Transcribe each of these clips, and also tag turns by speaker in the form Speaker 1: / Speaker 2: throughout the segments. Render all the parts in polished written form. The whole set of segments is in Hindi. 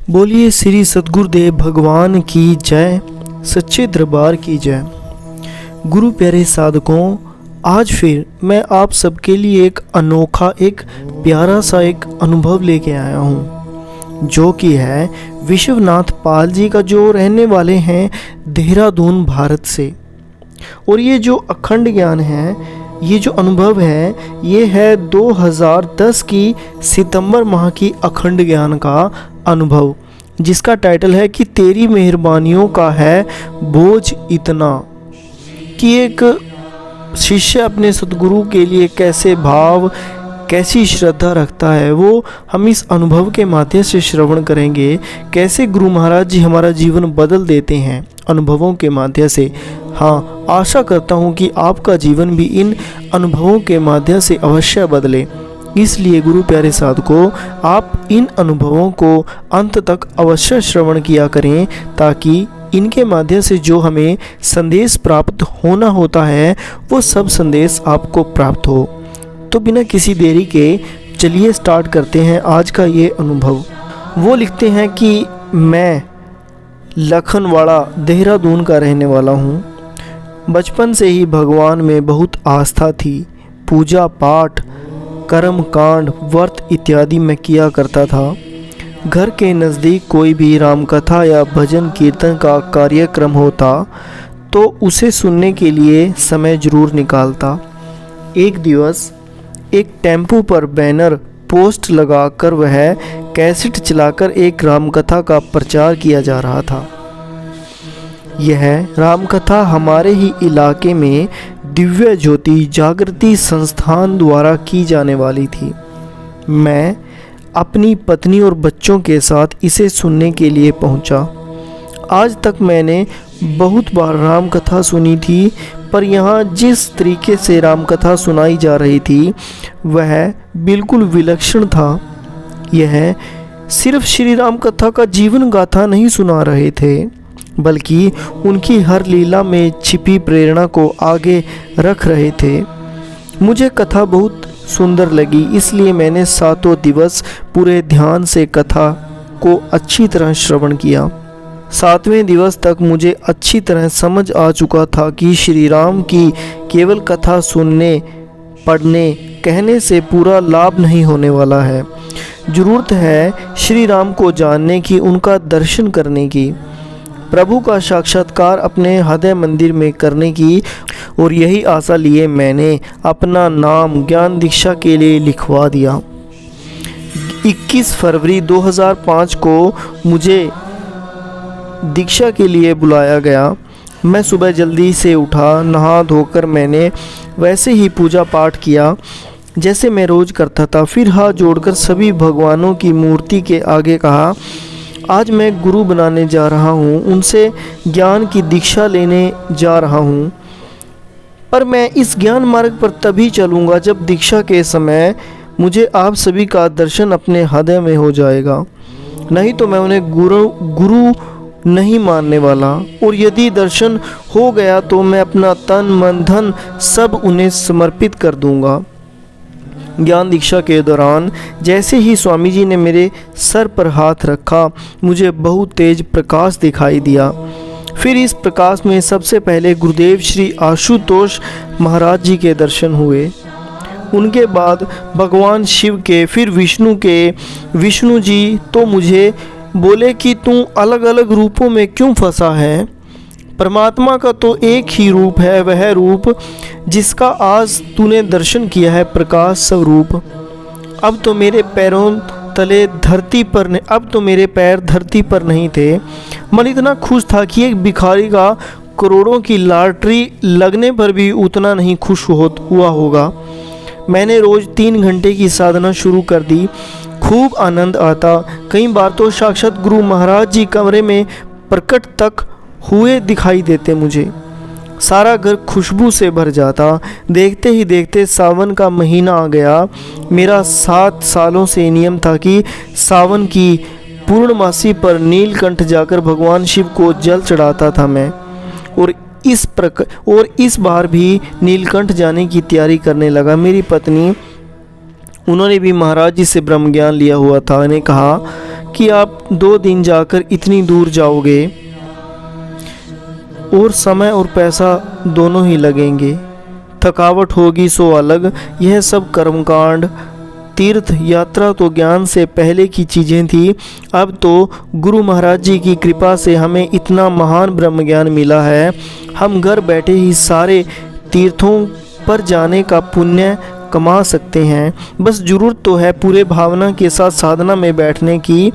Speaker 1: बोलिए श्री सद्गुरुदेव भगवान की जय, सच्चे दरबार की जय। गुरु प्यारे साधकों, आज फिर मैं आप सबके लिए एक अनोखा, एक प्यारा सा एक अनुभव लेके आया हूँ, जो कि है विश्वनाथ पाल जी का, जो रहने वाले हैं देहरादून भारत से। और ये जो अखंड ज्ञान है, ये जो अनुभव है, ये है 2010 की सितंबर माह की अखंड ज्ञान का अनुभव, जिसका टाइटल है कि तेरी मेहरबानियों का है बोझ इतना। कि एक शिष्य अपने सद्गुरु के लिए कैसे भाव, कैसी श्रद्धा रखता है, वो हम इस अनुभव के माध्यम से श्रवण करेंगे। कैसे गुरु महाराज जी हमारा जीवन बदल देते हैं अनुभवों के माध्यम से। हाँ, आशा करता हूँ कि आपका जीवन भी इन अनुभवों के माध्यम से अवश्य बदले। इसलिए गुरु प्यारे साधकों, आप इन अनुभवों को अंत तक अवश्य श्रवण किया करें, ताकि इनके माध्यम से जो हमें संदेश प्राप्त होना होता है, वो सब संदेश आपको प्राप्त हो। तो बिना किसी देरी के चलिए स्टार्ट करते हैं आज का ये अनुभव। वो लिखते हैं कि मैं लखनवाड़ा देहरादून का रहने वाला हूँ। बचपन से ही भगवान में बहुत आस्था थी। पूजा पाठ, कर्म कांड, व्रत इत्यादि मैं किया करता था। घर के नज़दीक कोई भी रामकथा या भजन कीर्तन का कार्यक्रम होता तो उसे सुनने के लिए समय जरूर निकालता। एक दिवस एक टेम्पो पर बैनर पोस्ट लगाकर वह कैसेट चलाकर एक रामकथा का प्रचार किया जा रहा था। यह रामकथा हमारे ही इलाके में दिव्य ज्योति जागृति संस्थान द्वारा की जाने वाली थी। मैं अपनी पत्नी और बच्चों के साथ इसे सुनने के लिए पहुंचा। आज तक मैंने बहुत बार रामकथा सुनी थी, पर यहाँ जिस तरीके से रामकथा सुनाई जा रही थी वह बिल्कुल विलक्षण था। यह सिर्फ श्री राम कथा का जीवन गाथा नहीं सुना रहे थे, बल्कि उनकी हर लीला में छिपी प्रेरणा को आगे रख रहे थे। मुझे कथा बहुत सुंदर लगी, इसलिए मैंने 7 दिवस पूरे ध्यान से कथा को अच्छी तरह श्रवण किया। 7वें दिवस तक मुझे अच्छी तरह समझ आ चुका था कि श्री राम की केवल कथा सुनने, पढ़ने, कहने से पूरा लाभ नहीं होने वाला है। ज़रूरत है श्री राम को जानने की, उनका दर्शन करने की, प्रभु का साक्षात्कार अपने हृदय मंदिर में करने की। और यही आशा लिए मैंने अपना नाम ज्ञान दीक्षा के लिए लिखवा दिया। 21 फरवरी 2005 को मुझे दीक्षा के लिए बुलाया गया। मैं सुबह जल्दी से उठा, नहा धोकर मैंने वैसे ही पूजा पाठ किया जैसे मैं रोज़ करता था। फिर हाथ जोड़कर सभी भगवानों की मूर्ति के आगे कहा, आज मैं गुरु बनाने जा रहा हूँ, उनसे ज्ञान की दीक्षा लेने जा रहा हूँ। पर मैं इस ज्ञान मार्ग पर तभी चलूँगा जब दीक्षा के समय मुझे आप सभी का दर्शन अपने हृदय में हो जाएगा, नहीं तो मैं उन्हें गुरु नहीं मानने वाला। और यदि दर्शन हो गया तो मैं अपना तन मन धन सब उन्हें समर्पित कर दूंगा। ज्ञान दीक्षा के दौरान जैसे ही स्वामी जी ने मेरे सर पर हाथ रखा, मुझे बहुत तेज प्रकाश दिखाई दिया। फिर इस प्रकाश में सबसे पहले गुरुदेव श्री आशुतोष महाराज जी के दर्शन हुए। उनके बाद भगवान शिव के, फिर विष्णु के। विष्णु जी तो मुझे बोले कि तू अलग अलग रूपों में क्यों फंसा है? परमात्मा का तो एक ही रूप है, वह रूप जिसका आज तूने दर्शन किया है, प्रकाश स्वरूप। अब तो मेरे पैरों तले धरती पर अब तो मेरे पैर धरती पर नहीं थे। मन इतना खुश था कि एक भिखारी का करोड़ों की लॉटरी लगने पर भी उतना नहीं खुश हुआ होगा। मैंने रोज़ 3 घंटे की साधना शुरू कर दी। खूब आनंद आता। कई बार तो साक्षात गुरु महाराज जी कमरे में प्रकट तक हुए दिखाई देते मुझे। सारा घर खुशबू से भर जाता। देखते ही देखते सावन का महीना आ गया। मेरा 7 सालों से नियम था कि सावन की पूर्णमासी पर नीलकंठ जाकर भगवान शिव को जल चढ़ाता था मैं। और इस बार भी नीलकंठ जाने की तैयारी करने लगा। मेरी पत्नी, उन्होंने भी महाराज जी से ब्रह्म ज्ञान लिया हुआ था। उन्हें कहा कि आप 2 दिन जाकर इतनी दूर जाओगे और समय और पैसा दोनों ही लगेंगे, थकावट होगी सो अलग। यह सब कर्मकांड, तीर्थ यात्रा तो ज्ञान से पहले की चीज़ें थी। अब तो गुरु महाराज जी की कृपा से हमें इतना महान ब्रह्म ज्ञान मिला है, हम घर बैठे ही सारे तीर्थों पर जाने का पुण्य कमा सकते हैं। बस ज़रूरत तो है पूरे भावना के साथ साधना में बैठने की।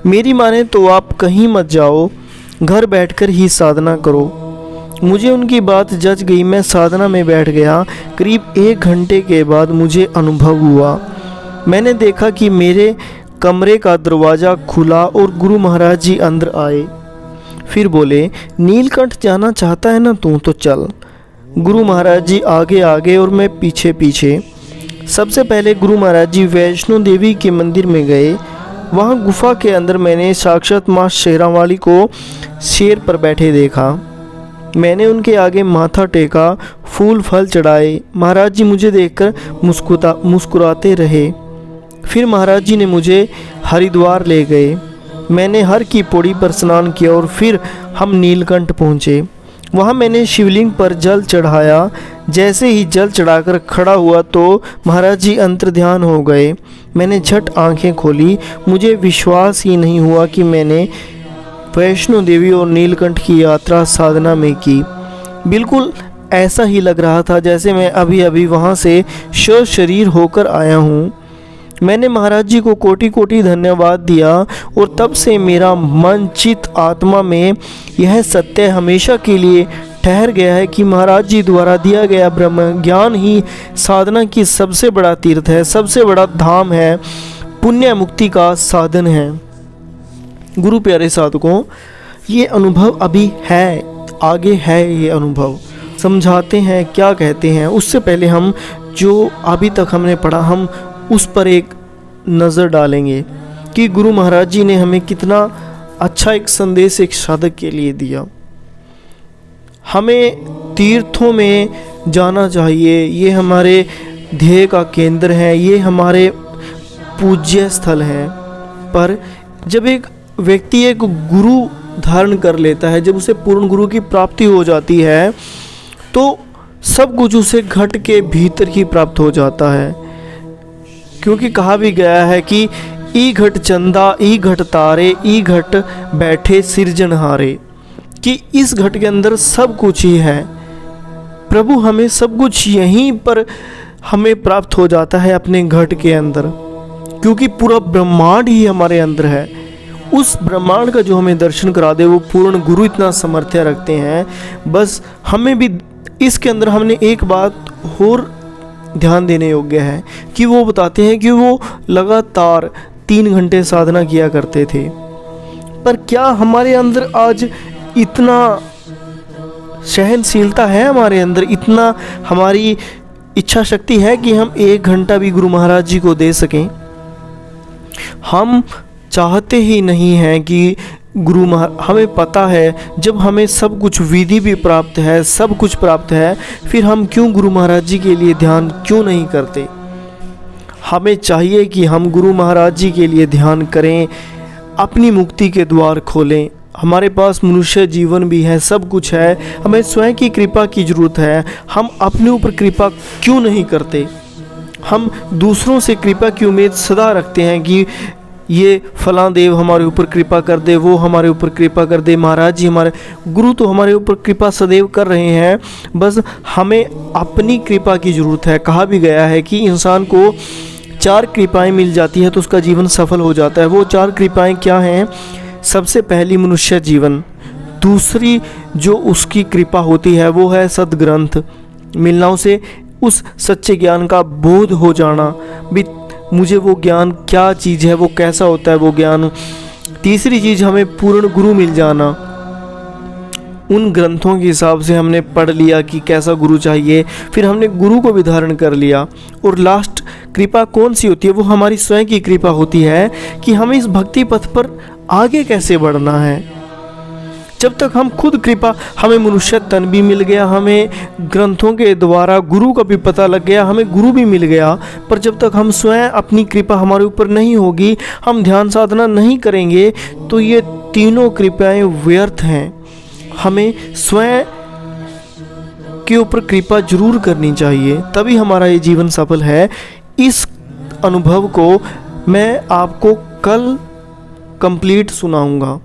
Speaker 1: मेरी माने तो आप कहीं मत जाओ, घर बैठकर ही साधना करो। मुझे उनकी बात जच गई। मैं साधना में बैठ गया। करीब 1 घंटे के बाद मुझे अनुभव हुआ। मैंने देखा कि मेरे कमरे का दरवाज़ा खुला और गुरु महाराज जी अंदर आए। फिर बोले, नीलकंठ जाना चाहता है ना तू, तो चल। गुरु महाराज जी आगे आगे और मैं पीछे पीछे। सबसे पहले गुरु महाराज जी वैष्णो देवी के मंदिर में गए। वहाँ गुफा के अंदर मैंने साक्षात माँ शेरावाली को शेर पर बैठे देखा। मैंने उनके आगे माथा टेका, फूल फल चढ़ाए। महाराज जी मुझे देखकर मुस्कुराते रहे। फिर महाराज जी ने मुझे हरिद्वार ले गए। मैंने हर की पौड़ी पर स्नान किया और फिर हम नीलकंठ पहुँचे। वहाँ मैंने शिवलिंग पर जल चढ़ाया। जैसे ही जल चढ़ाकर खड़ा हुआ तो महाराज जी अंतर्ध्यान हो गए। मैंने झट आंखें खोली। मुझे विश्वास ही नहीं हुआ कि मैंने वैष्णो देवी और नीलकंठ की यात्रा साधना में की। बिल्कुल ऐसा ही लग रहा था जैसे मैं अभी अभी वहाँ से शरीर होकर आया हूँ। मैंने महाराज जी को कोटि कोटि धन्यवाद दिया और तब से मेरा मन चित्त आत्मा में यह सत्य हमेशा के लिए ठहर गया है कि महाराज जी द्वारा दिया गया ब्रह्म ज्ञान ही साधना की सबसे बड़ा तीर्थ है, सबसे बड़ा धाम है, पुण्य मुक्ति का साधन है। गुरु प्यारे साधकों, ये अनुभव अभी है, आगे है ये अनुभव। समझाते हैं, क्या कहते हैं, उससे पहले हम जो अभी तक हमने पढ़ा हम उस पर एक नज़र डालेंगे कि गुरु महाराज जी ने हमें कितना अच्छा एक संदेश एक साधक के लिए दिया। हमें तीर्थों में जाना चाहिए, ये हमारे ध्येय का केंद्र है, ये हमारे पूज्य स्थल हैं। पर जब एक व्यक्ति एक गुरु धारण कर लेता है, जब उसे पूर्ण गुरु की प्राप्ति हो जाती है, तो सब कुछ उसे घट के भीतर ही प्राप्त हो जाता है। क्योंकि कहा भी गया है कि ई घट चंदा ई घट तारे ई घट बैठे सिरजनहारे, कि इस घट के अंदर सब कुछ ही है। प्रभु हमें सब कुछ यहीं पर हमें प्राप्त हो जाता है अपने घट के अंदर, क्योंकि पूरा ब्रह्मांड ही हमारे अंदर है। उस ब्रह्मांड का जो हमें दर्शन करा दे वो पूर्ण गुरु इतना सामर्थ्य रखते हैं। बस हमें भी इसके अंदर हमने एक बात और ध्यान देने योग्य है कि वो बताते हैं कि वो लगातार 3 घंटे साधना किया करते थे। पर क्या हमारे अंदर आज इतना सहनशीलता है, हमारे अंदर इतना हमारी इच्छा शक्ति है कि हम 1 घंटा भी गुरु महाराज जी को दे सकें? हम चाहते ही नहीं हैं कि हमें पता है जब हमें सब कुछ विधि भी प्राप्त है, सब कुछ प्राप्त है, फिर हम क्यों गुरु महाराज जी के लिए ध्यान क्यों नहीं करते? हमें चाहिए कि हम गुरु महाराज जी के लिए ध्यान करें, अपनी मुक्ति के द्वार खोलें। हमारे पास मनुष्य जीवन भी है, सब कुछ है, हमें स्वयं की कृपा की ज़रूरत है। हम अपने ऊपर कृपा क्यों नहीं करते? हम दूसरों से कृपा की उम्मीद सदा रखते हैं कि ये फलां देव हमारे ऊपर कृपा कर दे, वो हमारे ऊपर कृपा कर दे, महाराज जी हमारे गुरु तो हमारे ऊपर कृपा सदैव कर रहे हैं। बस हमें अपनी कृपा की ज़रूरत है। कहा भी गया है कि इंसान को 4 कृपाएं मिल जाती है तो उसका जीवन सफल हो जाता है। वो 4 कृपाएं क्या हैं? सबसे पहली मनुष्य जीवन, दूसरी जो उसकी कृपा होती है वो है सद्ग्रंथ मिलना, उसे उस सच्चे ज्ञान का बोध हो जाना भी, मुझे वो ज्ञान क्या चीज़ है, वो कैसा होता है वो ज्ञान। तीसरी चीज़ हमें पूर्ण गुरु मिल जाना, उन ग्रंथों के हिसाब से हमने पढ़ लिया कि कैसा गुरु चाहिए, फिर हमने गुरु को भी धारण कर लिया। और लास्ट कृपा कौन सी होती है? वो हमारी स्वयं की कृपा होती है कि हमें इस भक्ति पथ पर आगे कैसे बढ़ना है। जब तक हम खुद कृपा, हमें मनुष्य तन भी मिल गया, हमें ग्रंथों के द्वारा गुरु का भी पता लग गया, हमें गुरु भी मिल गया, पर जब तक हम स्वयं अपनी कृपा हमारे ऊपर नहीं होगी, हम ध्यान साधना नहीं करेंगे, तो ये तीनों कृपाएं व्यर्थ हैं। हमें स्वयं के ऊपर कृपा जरूर करनी चाहिए, तभी हमारा ये जीवन सफल है। इस अनुभव को मैं आपको कल कंप्लीट सुनाऊंगा।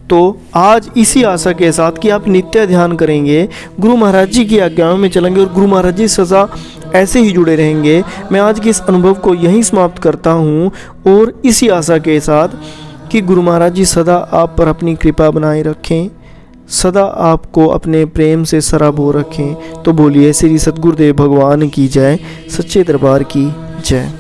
Speaker 1: तो आज इसी आशा के साथ कि आप नित्य ध्यान करेंगे, गुरु महाराज जी की आज्ञाओं में चलेंगे और गुरु महाराज जी सदा ऐसे ही जुड़े रहेंगे। मैं आज के इस अनुभव को यहीं समाप्त करता हूँ और इसी आशा के साथ कि गुरु महाराज जी सदा आप पर अपनी कृपा बनाए रखें, सदा आपको अपने प्रेम से सराबोर रखें। तो बोलिए श्री सद्गुरुदेव भगवान की जय, सच्चे दरबार की जय।